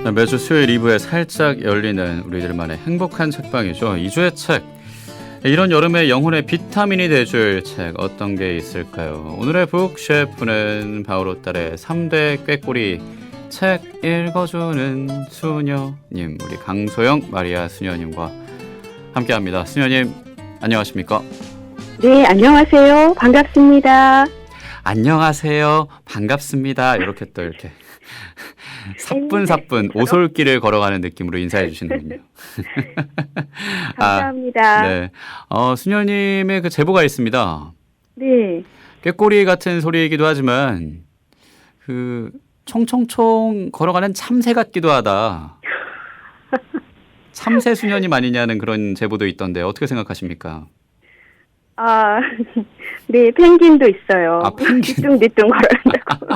매주 수요일 2부에 살짝 열리는 우리들만의 행복한 책방이죠. 2주의 책. 이런 여름에 영혼의 비타민이 돼줄 책 어떤 게 있을까요? 오늘의 북셰프는 바오로딸의 3대 꾀꼬리 책 읽어주는 수녀님, 우리 강소영 마리아 수녀님과 함께합니다. 수녀님 안녕하십니까? 네, 안녕하세요. 반갑습니다. 안녕하세요. 반갑습니다. 이렇게 또 이렇게 사뿐사뿐 오솔길을 걸어가는 느낌으로 인사해 주시는군요. 감사합니다. 네. 수녀님의 그 제보가 있습니다. 네. 꾀꼬리 같은 소리이기도 하지만 그 총총총 걸어가는 참새 같기도 하다. 참새 수녀님 아니냐는 그런 제보도 있던데 어떻게 생각하십니까? 네, 펭귄도 있어요. 펭귄. 뒤뚱뒤뚱 걸어간다고.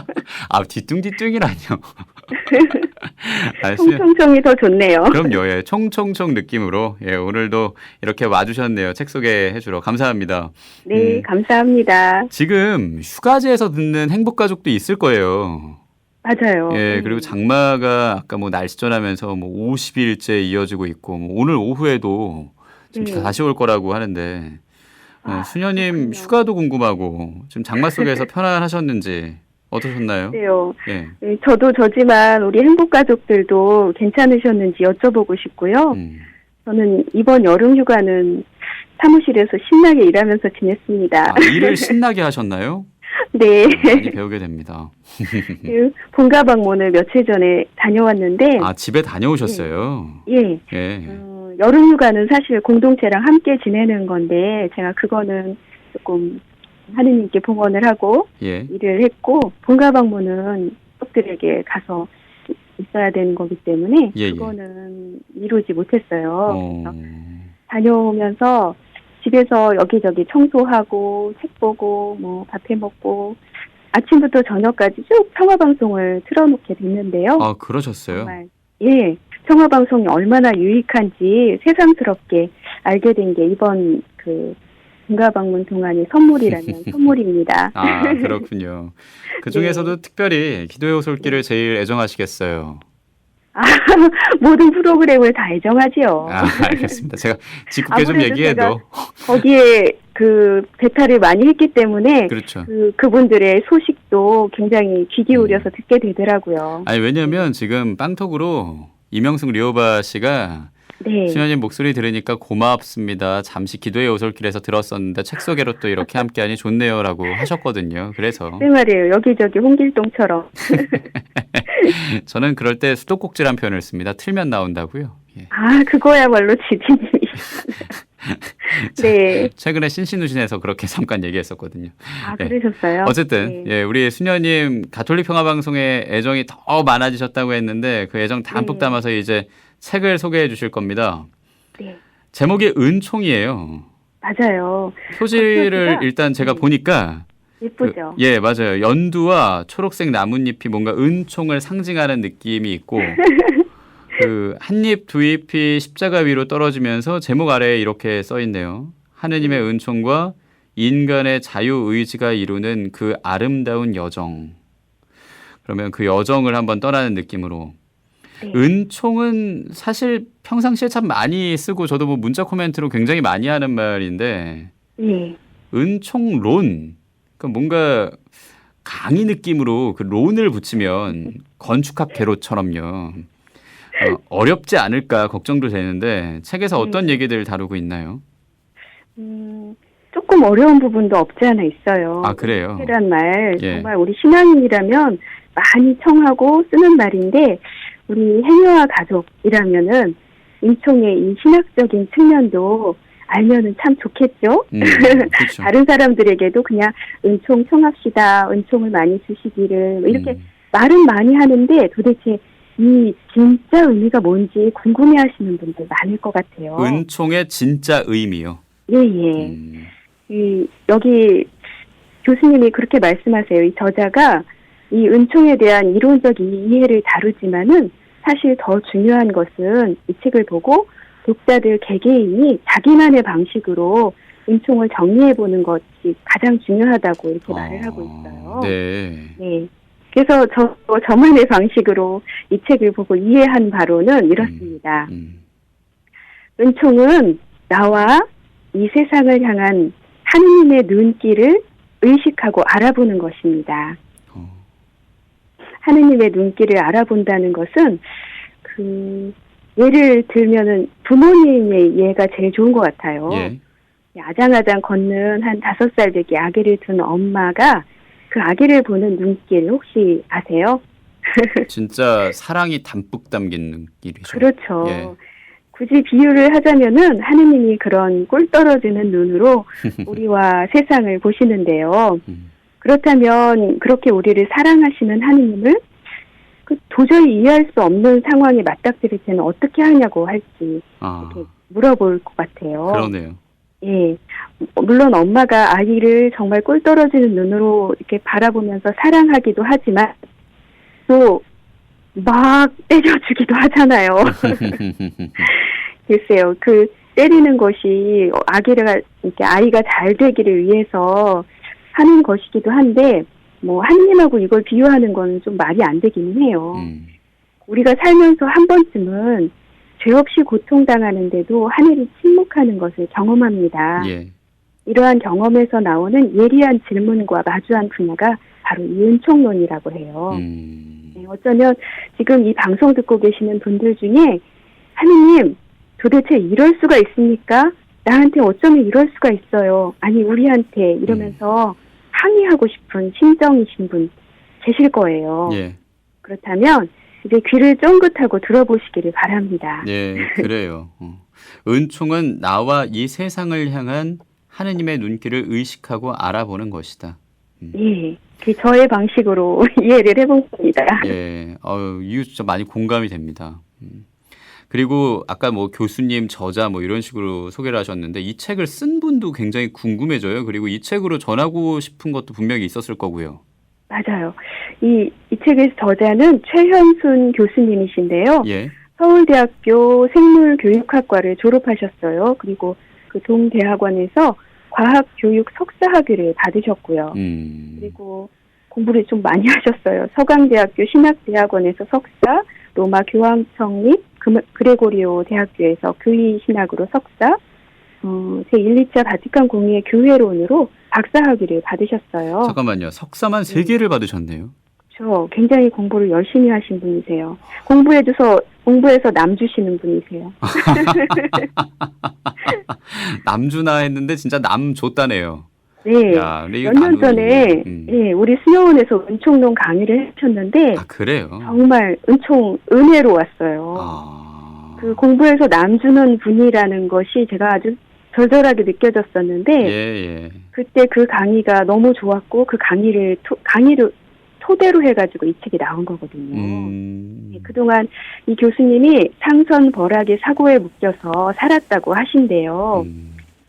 뒤뚱뒤뚱이라뇨. 총총총이 더 좋네요. 그럼요. 예, 총총총 느낌으로 오늘도 이렇게 와주셨네요. 책 소개해 주러 감사합니다. 네, 감사합니다. 지금 휴가지에서 듣는 행복가족도 있을 거예요. 맞아요. 예, 그리고 장마가 아까 뭐 날씨 전하면서 뭐 50일째 이어지고 있고 뭐 오늘 오후에도 지금 다시 올 거라고 하는데 수녀님 그렇군요. 휴가도 궁금하고 지금 장마 속에서 편안하셨는지 어떠셨나요? 네요. 예. 저도 저지만 우리 행복가족들도 괜찮으셨는지 여쭤보고 싶고요. 저는 이번 여름 휴가는 사무실에서 신나게 일하면서 지냈습니다. 일을 신나게 하셨나요? 네. 많이 배우게 됩니다. 본가 방문을 며칠 전에 다녀왔는데. 집에 다녀오셨어요? 예. 예. 여름 휴가는 사실 공동체랑 함께 지내는 건데 제가 그거는 조금 하느님께 봉헌을 하고 일을 했고 본가 방문은 가족들에게 가서 있어야 되는 거기 때문에 그거는 이루지 못했어요. 다녀오면서 집에서 여기저기 청소하고 책 보고 뭐 밥해 먹고 아침부터 저녁까지 쭉 평화방송을 틀어놓게 됐는데요. 그러셨어요? 정말 평화방송이 얼마나 유익한지 새삼스럽게 알게 된 게 이번 본가 방문 동안의 선물이라면 선물입니다. 그렇군요. 그 중에서도 특별히 기도의 오솔길을 제일 애정하시겠어요. 모든 프로그램을 다 애정하지요. 알겠습니다. 제가 짓궂게 좀 얘기해도 거기에 배탈을 많이 했기 때문에 그렇죠. 그분들의 소식도 굉장히 귀 기울여서 듣게 되더라고요. 왜냐하면 지금 빵톡으로 이명숙 리오바 씨가 수녀님 목소리 들으니까 고맙습니다. 잠시 기도의 오솔길에서 들었었는데 책 소개로 또 이렇게 함께하니 좋네요라고 하셨거든요. 그래서 네 말이에요. 여기저기 홍길동처럼. 저는 그럴 때 수도꼭지란 표현을 씁니다. 틀면 나온다고요. 그거야말로 지디님이. 네. 최근에 신신우신에서 그렇게 잠깐 얘기했었거든요. 그러셨어요? 어쨌든 우리 수녀님 가톨릭 평화방송에 애정이 더 많아지셨다고 했는데 그 애정 담뿍 담아서 이제 책을 소개해 주실 겁니다. 네. 제목이 은총이에요. 맞아요. 표지를 일단 제가 보니까 예쁘죠? 맞아요. 연두와 초록색 나뭇잎이 뭔가 은총을 상징하는 느낌이 있고 한 잎, 두 잎이 십자가 위로 떨어지면서 제목 아래에 이렇게 써 있네요. 하느님의 은총과 인간의 자유의지가 이루는 그 아름다운 여정. 그러면 그 여정을 한번 떠나는 느낌으로 은총은 사실 평상시에 참 많이 쓰고 저도 뭐 문자 코멘트로 굉장히 많이 하는 말인데 은총론, 그러니까 뭔가 강의 느낌으로 그 론을 붙이면 건축학 개로처럼요. 어렵지 않을까 걱정도 되는데 책에서 어떤 얘기들을 다루고 있나요? 조금 어려운 부분도 없지 않아 있어요. 그래요? 은총이란 말 정말 우리 신앙인이라면 많이 청하고 쓰는 말인데 우리 해녀와 가족이라면은 은총의 이 신학적인 측면도 알면은 참 좋겠죠. 그렇죠. 다른 사람들에게도 그냥 은총 청합시다. 은총을 많이 주시기를 이렇게 말은 많이 하는데 도대체 이 진짜 의미가 뭔지 궁금해하시는 분들 많을 것 같아요. 은총의 진짜 의미요? 여기 교수님이 그렇게 말씀하세요. 이 저자가 이 은총에 대한 이론적인 이해를 다루지만은 사실 더 중요한 것은 이 책을 보고 독자들 개개인이 자기만의 방식으로 은총을 정리해보는 것이 가장 중요하다고 이렇게 말을 하고 있어요. 네. 그래서 저만의 방식으로 이 책을 보고 이해한 바로는 이렇습니다. 은총은 나와 이 세상을 향한 하느님의 눈길을 의식하고 알아보는 것입니다. 하느님의 눈길을 알아본다는 것은 예를 들면은 부모님의 예가 제일 좋은 것 같아요. 예. 아장아장 걷는 한 5살 되기 아기를 둔 엄마가 그 아기를 보는 눈길 혹시 아세요? 진짜 사랑이 담뿍 담긴 눈길이죠. 그렇죠. 예. 굳이 비유를 하자면은 하느님이 그런 꿀 떨어지는 눈으로 우리와 세상을 보시는데요. 그렇다면 그렇게 우리를 사랑하시는 하느님을 도저히 이해할 수 없는 상황에 맞닥뜨릴 때는 어떻게 하냐고 할지 이렇게 물어볼 것 같아요. 그러네요. 예, 물론 엄마가 아이를 정말 꿀 떨어지는 눈으로 이렇게 바라보면서 사랑하기도 하지만 또 막 때려주기도 하잖아요. 글쎄요, 때리는 것이 아이가 잘 되기를 위해서 하는 것이기도 한데, 하느님하고 이걸 비유하는 건 좀 말이 안 되기는 해요. 우리가 살면서 한 번쯤은 죄 없이 고통당하는데도 하늘이 침묵하는 것을 경험합니다. 예. 이러한 경험에서 나오는 예리한 질문과 마주한 분야가 바로 이 은총론이라고 해요. 네, 어쩌면 지금 이 방송 듣고 계시는 분들 중에 하느님, 도대체 이럴 수가 있습니까? 나한테 어쩌면 이럴 수가 있어요. 아니 우리한테 이러면서 항의하고 싶은 심정이신 분 계실 거예요. 예. 그렇다면 이제 귀를 쫑긋하고 들어보시기를 바랍니다. 네, 그래요. 은총은 나와 이 세상을 향한 하느님의 눈길을 의식하고 알아보는 것이다. 예, 저의 방식으로 이해를 해본 겁니다. 예, 이거 진짜 많이 공감이 됩니다. 그리고 아까 교수님, 저자 이런 식으로 소개를 하셨는데 이 책을 쓴 분도 굉장히 궁금해져요. 그리고 이 책으로 전하고 싶은 것도 분명히 있었을 거고요. 맞아요. 이 책의 저자는 최현순 교수님이신데요. 예. 서울대학교 생물교육학과를 졸업하셨어요. 그리고 그 동대학원에서 과학교육 석사학위를 받으셨고요. 그리고 공부를 좀 많이 하셨어요. 서강대학교 신학대학원에서 석사, 로마 교황청 및 그레고리오 대학교에서 교의신학으로 석사, 제1, 2차 바티칸 공의회 교회론으로 박사학위를 받으셨어요. 잠깐만요. 석사만 3개를 받으셨네요. 그렇죠. 굉장히 공부를 열심히 하신 분이세요. 공부해서 남 주시는 분이세요. 남 주나 했는데 진짜 남 줬다네요. 네. 몇 년 전에 예, 우리 수녀원에서 은총론 강의를 해주셨는데 그래요? 정말 은혜로 왔어요. 그 공부해서 남 주는 분이라는 것이 제가 아주 절절하게 느껴졌었는데 예. 그때 그 강의가 너무 좋았고 그 강의를 토대로 해가지고 이 책이 나온 거거든요. 네, 그동안 이 교수님이 상선벌악의 사고에 묶여서 살았다고 하신대요.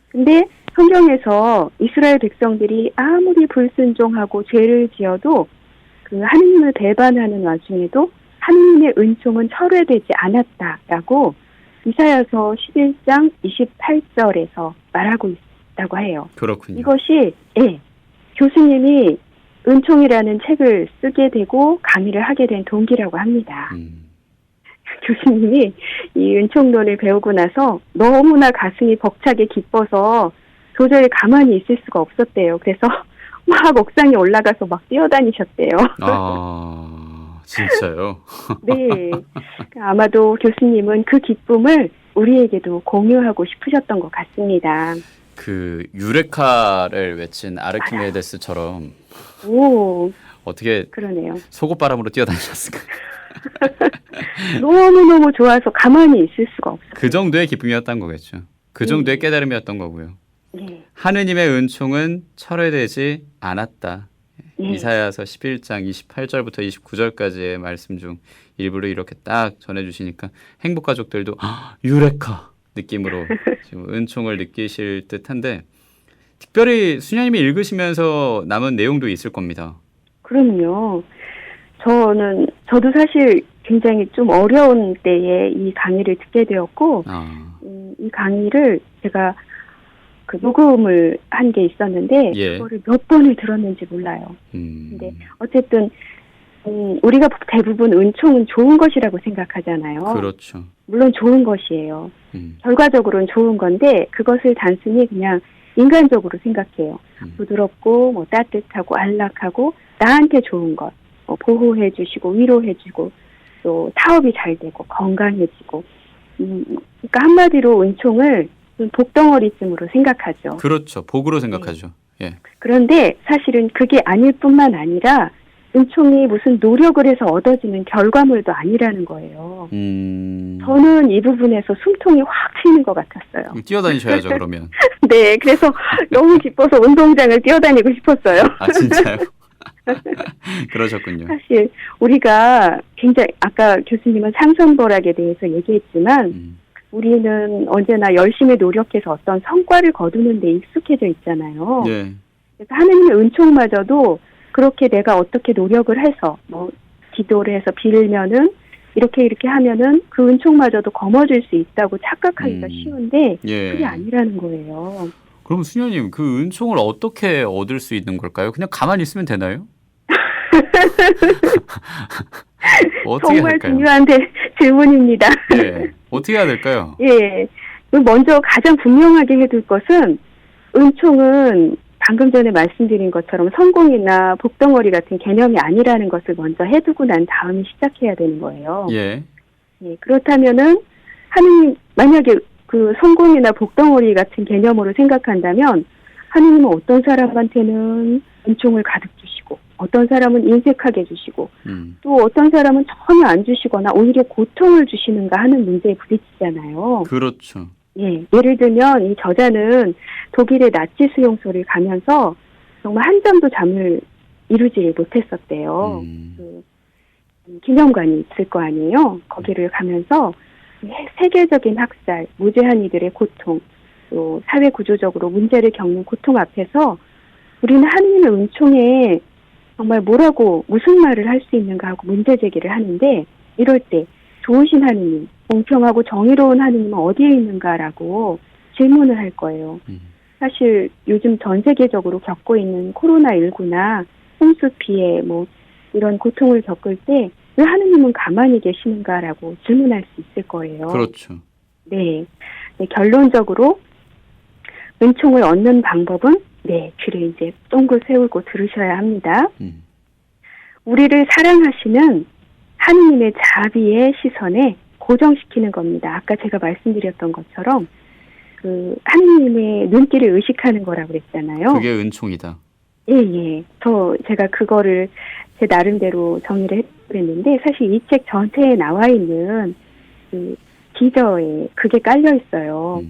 근데 성경에서 이스라엘 백성들이 아무리 불순종하고 죄를 지어도 그 하느님을 배반하는 와중에도 하느님의 은총은 철회되지 않았다라고 이사야서 11장 28절에서 말하고 있다고 해요. 그렇군요. 이것이 교수님이 은총이라는 책을 쓰게 되고 강의를 하게 된 동기라고 합니다. 교수님이 이 은총론을 배우고 나서 너무나 가슴이 벅차게 기뻐서 도저히 가만히 있을 수가 없었대요. 그래서 막 옥상에 올라가서 막 뛰어다니셨대요. 진짜요? 네. 아마도 교수님은 그 기쁨을 우리에게도 공유하고 싶으셨던 것 같습니다. 그 유레카를 외친 아르키메데스처럼 어떻게 그러네요. 속옷바람으로 뛰어다니셨을까? 너무너무 좋아서 가만히 있을 수가 없어요. 그 정도의 기쁨이었던 거겠죠. 그 정도의 깨달음이었던 거고요. 네. 하느님의 은총은 철회되지 않았다. 네. 이사야서 11장 28절부터 29절까지의 말씀 중 일부를 이렇게 딱 전해주시니까 행복가족들도 유레카 느낌으로 지금 은총을 느끼실 듯한데 특별히 수녀님이 읽으시면서 남은 내용도 있을 겁니다. 그럼요. 저도 사실 굉장히 좀 어려운 때에 이 강의를 듣게 되었고 이 강의를 제가 녹음을 한 게 있었는데 그거를 몇 번을 들었는지 몰라요. 근데 어쨌든 우리가 대부분 은총은 좋은 것이라고 생각하잖아요. 그렇죠. 물론 좋은 것이에요. 결과적으로는 좋은 건데 그것을 단순히 그냥 인간적으로 생각해요. 부드럽고 뭐 따뜻하고 안락하고 나한테 좋은 것, 보호해 주시고 위로해 주고 또 사업이 잘 되고 건강해지고 그러니까 한마디로 은총을 복덩어리쯤으로 생각하죠. 그렇죠. 복으로 생각하죠. 네. 예. 그런데 사실은 그게 아닐 뿐만 아니라 은총이 무슨 노력을 해서 얻어지는 결과물도 아니라는 거예요. 저는 이 부분에서 숨통이 확 트이는 것 같았어요. 뛰어다니셔야죠, 그러면. 네, 그래서 너무 기뻐서 운동장을 뛰어다니고 싶었어요. 아, 진짜요? 그러셨군요. 사실 우리가 굉장히 아까 교수님은 상선벌학에 대해서 얘기했지만 우리는 언제나 열심히 노력해서 어떤 성과를 거두는 데 익숙해져 있잖아요. 네. 그래서 하느님의 은총마저도 그렇게 내가 어떻게 노력을 해서 뭐 기도를 해서 빌면은 이렇게 하면은 그 은총마저도 거머쥘 수 있다고 착각하기가 쉬운데 예. 그게 아니라는 거예요. 그럼 수녀님 그 은총을 어떻게 얻을 수 있는 걸까요? 그냥 가만히 있으면 되나요? 어떻게 정말 할까요? 중요한 질문입니다. 네. 어떻게 해야 될까요? 예. 먼저 가장 분명하게 해둘 것은 은총은 방금 전에 말씀드린 것처럼 성공이나 복덩어리 같은 개념이 아니라는 것을 먼저 해두고 난 다음에 시작해야 되는 거예요. 예. 예. 그렇다면은 하느님 만약에 그 성공이나 복덩어리 같은 개념으로 생각한다면 하느님은 어떤 사람한테는 은총을 가득 주시고 어떤 사람은 인색하게 주시고 또 어떤 사람은 전혀 안 주시거나 오히려 고통을 주시는가 하는 문제에 부딪히잖아요. 그렇죠. 예, 예를 들면 이 저자는 독일의 나치 수용소를 가면서 정말 한 잠도 잠을 이루지 못했었대요. 그 기념관이 있을 거 아니에요. 거기를 가면서 세계적인 학살, 무죄한 이들의 고통, 또 사회 구조적으로 문제를 겪는 고통 앞에서 우리는 하느님의 은총에 정말 무슨 말을 할 수 있는가 하고 문제 제기를 하는데 이럴 때 좋으신 하느님, 공평하고 정의로운 하느님은 어디에 있는가라고 질문을 할 거예요. 사실 요즘 전 세계적으로 겪고 있는 코로나19나 홍수 피해 뭐 이런 고통을 겪을 때 왜 하느님은 가만히 계시는가라고 질문할 수 있을 거예요. 그렇죠. 네. 네, 결론적으로 은총을 얻는 방법은 귀를 이제 쫑긋 세우고 들으셔야 합니다. 우리를 사랑하시는 하느님의 자비의 시선에 고정시키는 겁니다. 아까 제가 말씀드렸던 것처럼 그 하느님의 눈길을 의식하는 거라고 그랬잖아요. 그게 은총이다. 예. 제가 그거를 제 나름대로 정의를 했는데 사실 이 책 전체에 나와 있는 그 기저에 그게 깔려 있어요.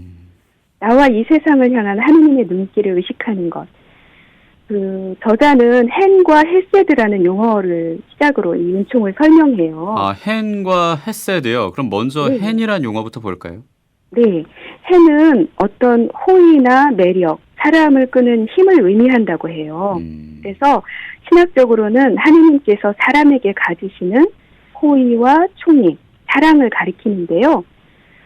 나와 이 세상을 향한 하느님의 눈길을 의식하는 것. 그 저자는 헨과 헤세드라는 용어를 시작으로 이 은총을 설명해요. 아, 헨과 헤세드요. 그럼 먼저 헨이란 용어부터 볼까요? 네. 헨은 어떤 호의나 매력, 사람을 끄는 힘을 의미한다고 해요. 그래서 신학적으로는 하느님께서 사람에게 가지시는 호의와 총애, 사랑을 가리키는데요.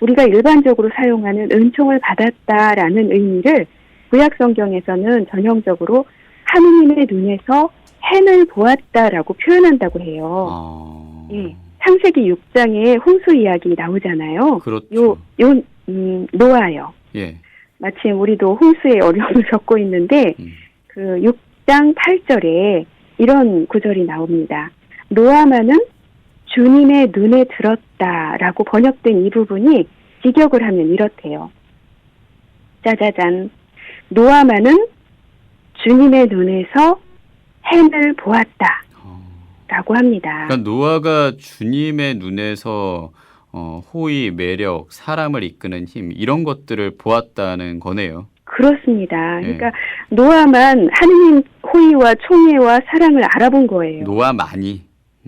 우리가 일반적으로 사용하는 은총을 받았다라는 의미를 구약 성경에서는 전형적으로 하느님의 눈에서 헨을 보았다라고 표현한다고 해요. 예, 창세기 6장에 홍수 이야기 나오잖아요. 그렇죠. 노아요. 예. 마침 우리도 홍수의 어려움을 겪고 있는데 그 6장 8절에 이런 구절이 나옵니다. 노아만은 주님의 눈에 들었다라고 번역된 이 부분이 직역을 하면 이렇대요. 짜자잔. 노아만은 주님의 눈에서 헨을 보았다. 라고 합니다. 그러니까 노아가 주님의 눈에서 호의, 매력, 사람을 이끄는 힘 이런 것들을 보았다는 거네요. 그렇습니다. 그러니까 노아만 하느님 호의와 총애와 사랑을 알아본 거예요. 노아만이.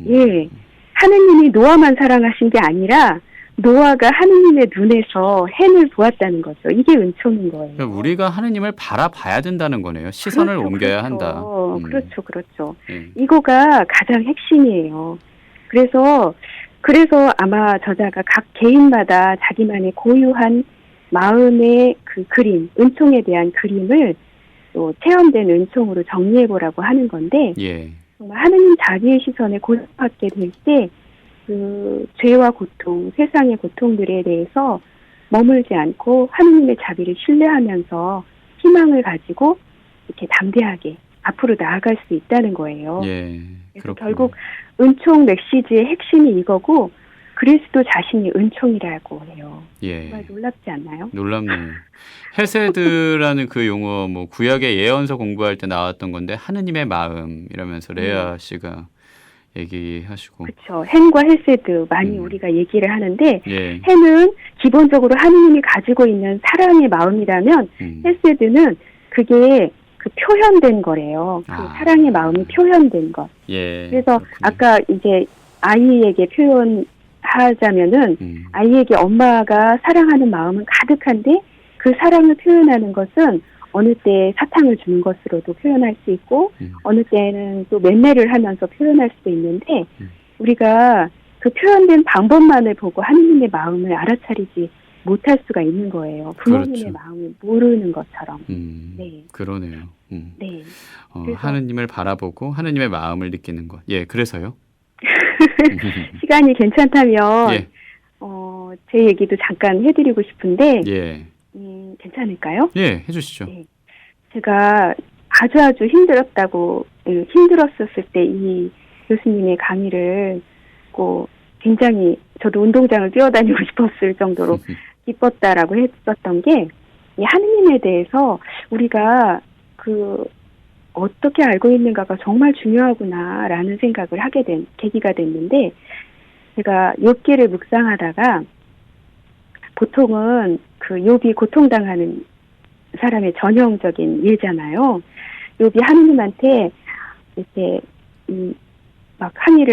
예. 하느님이 노아만 사랑하신 게 아니라 노아가 하느님의 눈에서 헨을 보았다는 거죠. 이게 은총인 거예요. 그러니까 우리가 하느님을 바라봐야 된다는 거네요. 시선을 옮겨야 한다. 그렇죠. 이거가 가장 핵심이에요. 그래서 아마 저자가 각 개인마다 자기만의 고유한 마음의 그 그림, 은총에 대한 그림을 또 체험된 은총으로 정리해보라고 하는 건데 정말 하느님 자비의 시선에 고집하게 될 때 그 죄와 고통, 세상의 고통들에 대해서 머물지 않고 하느님의 자비를 신뢰하면서 희망을 가지고 이렇게 담대하게 앞으로 나아갈 수 있다는 거예요. 예, 그래서 결국 은총 메시지의 핵심이 이거고 그리스도 자신이 은총이라고 해요. 예. 정말 놀랍지 않나요? 놀랍네요. 헤세드라는 그 용어 뭐 구약의 예언서 공부할 때 나왔던 건데 하느님의 마음 이러면서 레아 씨가 얘기하시고. 그렇죠. 햄과 헤세드 많이 우리가 얘기를 하는데 예. 햄은 기본적으로 하느님이 가지고 있는 사랑의 마음이라면 헤세드는 그게 그 표현된 거래요. 그 사랑의 마음이 표현된 것. 예. 그래서 그렇군요. 아까 이제 아이에게 표현하자면은 아이에게 엄마가 사랑하는 마음은 가득한데 그 사랑을 표현하는 것은 어느 때 사탕을 주는 것으로도 표현할 수 있고 어느 때는 또 맨매를 하면서 표현할 수도 있는데 우리가 그 표현된 방법만을 보고 하느님의 마음을 알아차리지 못할 수가 있는 거예요. 부모님의 그렇죠. 마음을 모르는 것처럼. 네. 그러네요. 네. 하느님을 바라보고 하느님의 마음을 느끼는 것. 예, 그래서요. 시간이 괜찮다면 예. 제 얘기도 잠깐 해드리고 싶은데 예. 괜찮을까요? 예, 해주시죠. 네. 제가 아주 힘들었었을 때 이 교수님의 강의를 듣고 굉장히 저도 운동장을 뛰어다니고 싶었을 정도로 기뻤다라고 했었던 게 이 하느님에 대해서 우리가 그 어떻게 알고 있는가가 정말 중요하구나라는 생각을 하게 된 계기가 됐는데 제가 욥기를 묵상하다가 보통은 그 욥이 고통당하는 사람의 전형적인 예잖아요. 욥이 하느님한테 이렇게 막 항의?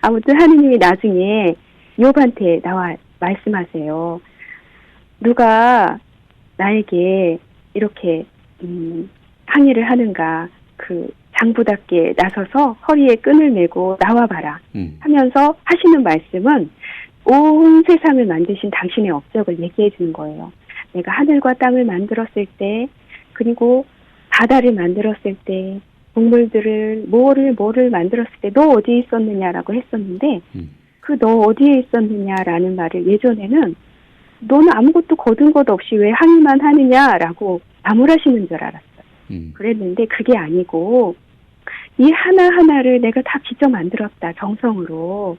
아무튼 하느님이 나중에 욥한테 나와 말씀하세요. 누가 나에게 이렇게 항의를 하는가? 그 장부답게 나서서 허리에 끈을 메고 나와봐라 하면서 하시는 말씀은 온 세상을 만드신 당신의 업적을 얘기해 주는 거예요. 내가 하늘과 땅을 만들었을 때, 그리고 바다를 만들었을 때, 동물들을 뭐를 만들었을 때 너 어디에 있었느냐라고 했었는데 그 너 어디에 있었느냐라는 말을 예전에는 너는 아무것도 거둔 것 없이 왜 항의만 하느냐라고 나무라시는 줄 알았어요. 그랬는데 그게 아니고 이 하나하나를 내가 다 직접 만들었다. 정성으로.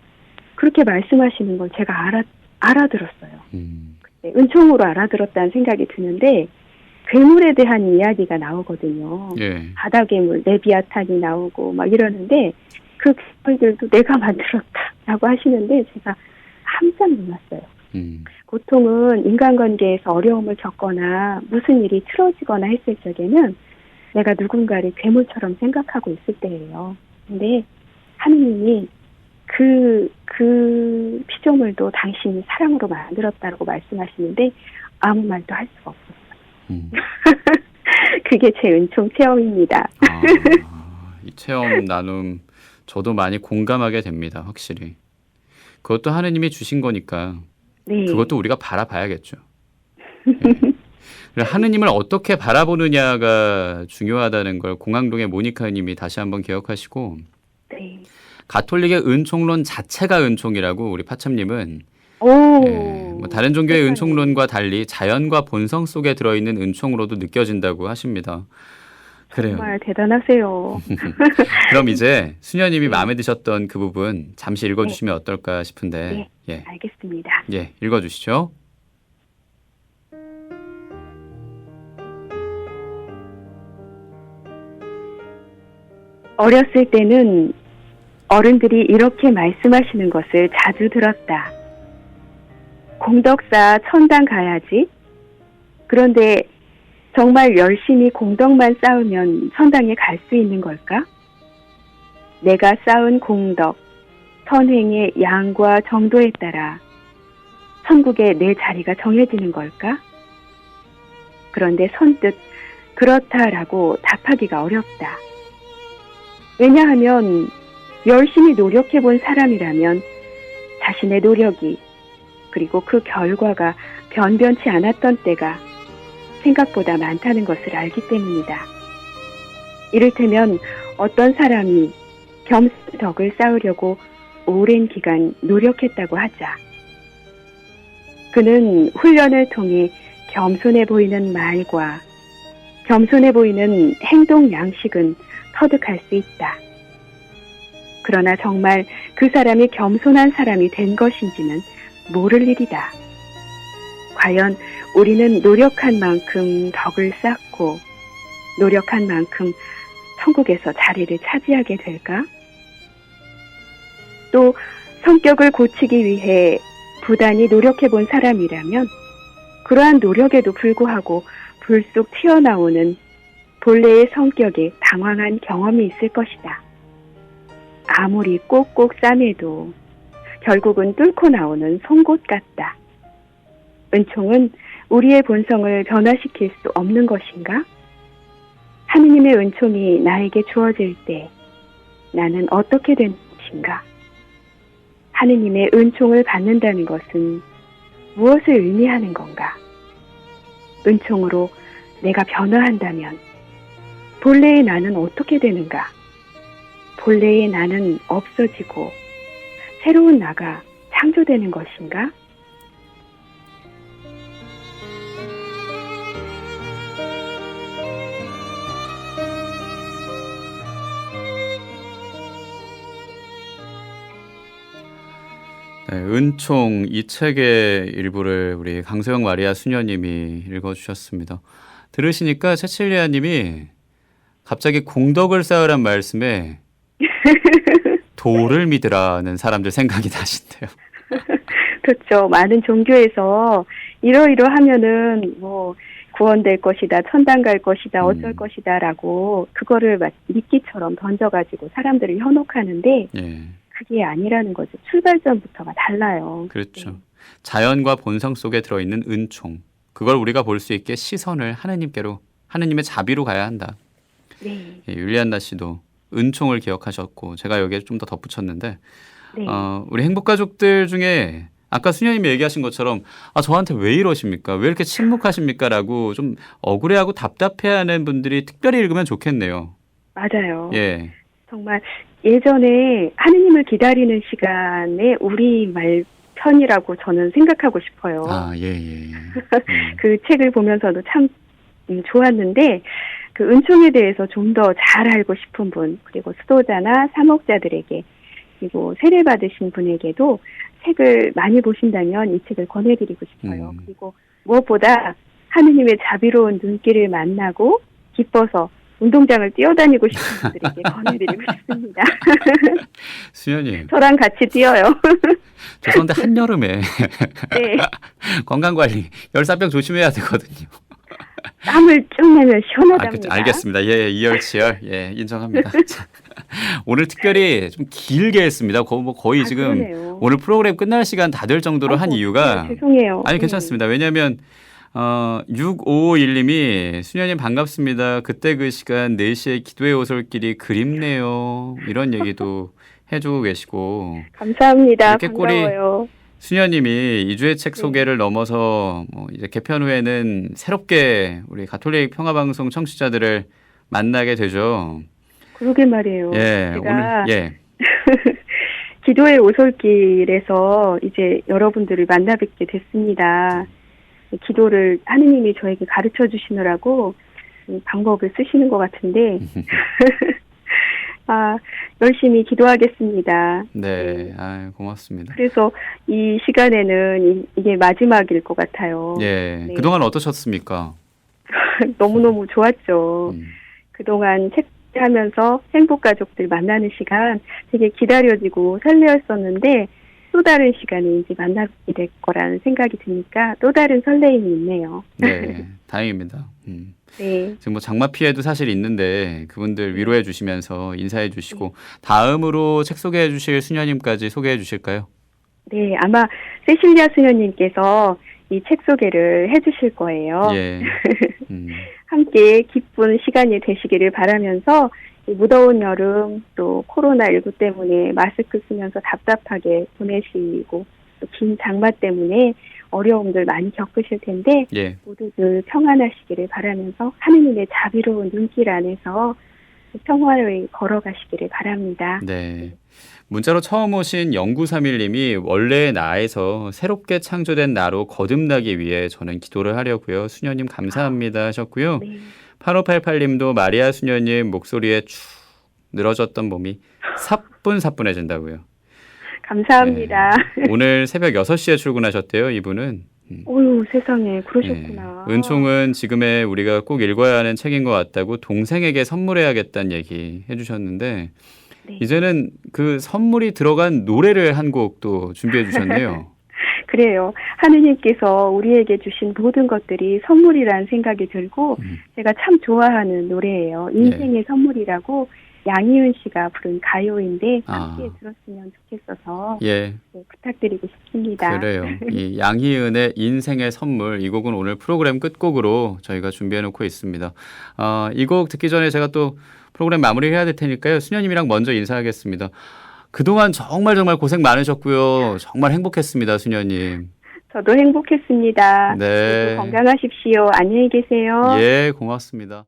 그렇게 말씀하시는 걸 제가 알아들었어요. 그때 은총으로 알아들었다는 생각이 드는데 괴물에 대한 이야기가 나오거든요. 예. 바다괴물, 레비아탄이 나오고 막 이러는데 그 괴물들도 내가 만들었다라고 하시는데 제가 깜짝 놀랐어요. 보통은 인간관계에서 어려움을 겪거나 무슨 일이 틀어지거나 했을 적에는 내가 누군가를 괴물처럼 생각하고 있을 때예요. 근데 하느님이 그 피조물도 당신이 사랑으로 만들었다고 말씀하시는데 아무 말도 할 수가 없었어요. 그게 제 은총 체험입니다. 이 체험 나눔 저도 많이 공감하게 됩니다. 확실히. 그것도 하느님이 주신 거니까 네. 그것도 우리가 바라봐야겠죠. 네. 하느님을 어떻게 바라보느냐가 중요하다는 걸 공항동의 모니카님이 다시 한번 기억하시고 네. 가톨릭의 은총론 자체가 은총이라고 우리 파참님은 뭐 다른 종교의 은총론과 달리 자연과 본성 속에 들어있는 은총으로도 느껴진다고 하십니다. 그래요. 정말 대단하세요. 그럼 이제 수녀님이 마음에 드셨던 그 부분 잠시 읽어주시면 어떨까 싶은데. 네, 예. 알겠습니다. 예, 읽어주시죠. 어렸을 때는 어른들이 이렇게 말씀하시는 것을 자주 들었다. 공덕 쌓아 천당 가야지. 그런데 정말 열심히 공덕만 쌓으면 천당에 갈 수 있는 걸까? 내가 쌓은 공덕, 선행의 양과 정도에 따라 천국에 내 자리가 정해지는 걸까? 그런데 선뜻 그렇다라고 답하기가 어렵다. 왜냐하면 열심히 노력해본 사람이라면 자신의 노력이 그리고 그 결과가 변변치 않았던 때가 생각보다 많다는 것을 알기 때문이다. 이를테면 어떤 사람이 겸손의 덕을 쌓으려고 오랜 기간 노력했다고 하자. 그는 훈련을 통해 겸손해 보이는 말과 겸손해 보이는 행동 양식은 터득할 수 있다. 그러나 정말 그 사람이 겸손한 사람이 된 것인지는 모를 일이다. 과연 우리는 노력한 만큼 덕을 쌓고 노력한 만큼 천국에서 자리를 차지하게 될까? 또 성격을 고치기 위해 부단히 노력해 본 사람이라면 그러한 노력에도 불구하고 불쑥 튀어나오는 본래의 성격에 당황한 경험이 있을 것이다. 아무리 꼭꼭 싸매도 결국은 뚫고 나오는 송곳 같다. 은총은 우리의 본성을 변화시킬 수 없는 것인가? 하느님의 은총이 나에게 주어질 때 나는 어떻게 되는 것인가? 하느님의 은총을 받는다는 것은 무엇을 의미하는 건가? 은총으로 내가 변화한다면 본래의 나는 어떻게 되는가? 본래의 나는 없어지고 새로운 나가 창조되는 것인가? 네, 은총 이 책의 일부를 우리 강소영 마리아 수녀님이 읽어주셨습니다. 들으시니까 채칠리아님이 갑자기 공덕을 쌓으란 말씀에 도를 믿으라는 사람들 생각이 나신대요. 그렇죠. 많은 종교에서 이러이러하면은 뭐 구원될 것이다, 천당 갈 것이다, 어쩔 것이다라고 그거를 미끼처럼 던져가지고 사람들을 현혹하는데 예. 그게 아니라는 거죠. 출발점부터가 달라요. 그렇죠. 네. 자연과 본성 속에 들어있는 은총. 그걸 우리가 볼 수 있게 시선을 하느님께로, 하느님의 자비로 가야 한다. 네. 예, 율리안나 씨도 은총을 기억하셨고 제가 여기에 좀 더 덧붙였는데 네. 우리 행복가족들 중에 아까 수녀님이 얘기하신 것처럼 저한테 왜 이러십니까? 왜 이렇게 침묵하십니까? 라고 좀 억울해하고 답답해하는 분들이 특별히 읽으면 좋겠네요. 맞아요. 예. 정말 예전에 하느님을 기다리는 시간에 우리 말 편이라고 저는 생각하고 싶어요. 예. 그 책을 보면서도 참 좋았는데 그 은총에 대해서 좀 더 잘 알고 싶은 분, 그리고 수도자나 사목자들에게, 그리고 세례 받으신 분에게도 책을 많이 보신다면 이 책을 권해드리고 싶어요. 그리고 무엇보다 하느님의 자비로운 눈길을 만나고 기뻐서 운동장을 뛰어다니고 싶은 분들에게 권해드리고 싶습니다. 수녀님. 저랑 같이 뛰어요. 죄송한데 한여름에 네. 건강관리, 열사병 조심해야 되거든요. 땀을 쭉 내면 시원하답니다. 알겠습니다. 예, 이열치열. 예, 인정합니다. 오늘 특별히 좀 길게 했습니다. 거의 지금 그러네요. 오늘 프로그램 끝날 시간 다 될 정도로 한 이유가 죄송해요. 아니 괜찮습니다. 왜냐하면 6551님이 수녀님 반갑습니다. 그때 그 시간 4시에 기도의 오솔길이 그립네요. 이런 얘기도 해주고 계시고 감사합니다. 이렇게 반가워요. 수녀님이 2주의 책 소개를 넘어서 이제 개편 후에는 새롭게 우리 가톨릭 평화방송 청취자들을 만나게 되죠. 그러게 말이에요. 예, 제가 오늘 기도의 오솔길에서 이제 여러분들을 만나 뵙게 됐습니다. 기도를 하느님이 저에게 가르쳐 주시느라고 방법을 쓰시는 것 같은데 열심히 기도하겠습니다. 네, 고맙습니다. 그래서 이 시간에는 이게 마지막일 것 같아요. 예, 네. 그동안 어떠셨습니까? 너무너무 좋았죠. 그동안 책하면서 행복가족들 만나는 시간 되게 기다려지고 설레었었는데 또 다른 시간에 이제 만나게 될 거라는 생각이 드니까 또 다른 설레임이 있네요. 네, 다행입니다. 네. 지금 장마 피해도 사실 있는데 그분들 위로해 주시면서 인사해 주시고 다음으로 책 소개해 주실 수녀님까지 소개해 주실까요? 네, 아마 세실리아 수녀님께서 이 책 소개를 해주실 거예요. 예. 함께 기쁜 시간이 되시기를 바라면서 이 무더운 여름 또 코로나19 때문에 마스크 쓰면서 답답하게 보내시고 또 긴 장마 때문에 어려움들 많이 겪으실 텐데 모두들 평안하시기를 바라면서 하느님의 자비로운 눈길 안에서 평화를 걸어가시기를 바랍니다. 네. 문자로 처음 오신 0931님이 원래의 나에서 새롭게 창조된 나로 거듭나기 위해 저는 기도를 하려고요. 수녀님 감사합니다 하셨고요. 네. 8588님도 마리아 수녀님 목소리에 축 늘어졌던 몸이 사뿐사뿐해진다고요. 감사합니다. 네. 오늘 새벽 6시에 출근하셨대요, 이분은. 어휴, 세상에 그러셨구나. 네. 은총은 지금의 우리가 꼭 읽어야 하는 책인 것 같다고 동생에게 선물해야겠다는 얘기 해주셨는데 네. 이제는 그 선물이 들어간 노래를 한 곡도 준비해 주셨네요. 그래요. 하느님께서 우리에게 주신 모든 것들이 선물이라는 생각이 들고 제가 참 좋아하는 노래예요. 인생의 선물이라고 양희은 씨가 부른 가요인데 함께 들었으면 좋겠어서 네, 부탁드리고 싶습니다. 그래요. 이 양희은의 인생의 선물 이 곡은 오늘 프로그램 끝곡으로 저희가 준비해놓고 있습니다. 이 곡 듣기 전에 제가 또 프로그램 마무리해야 될 테니까요. 수녀님이랑 먼저 인사하겠습니다. 그동안 정말 고생 많으셨고요. 정말 행복했습니다. 수녀님. 저도 행복했습니다. 네. 건강하십시오. 안녕히 계세요. 예, 고맙습니다.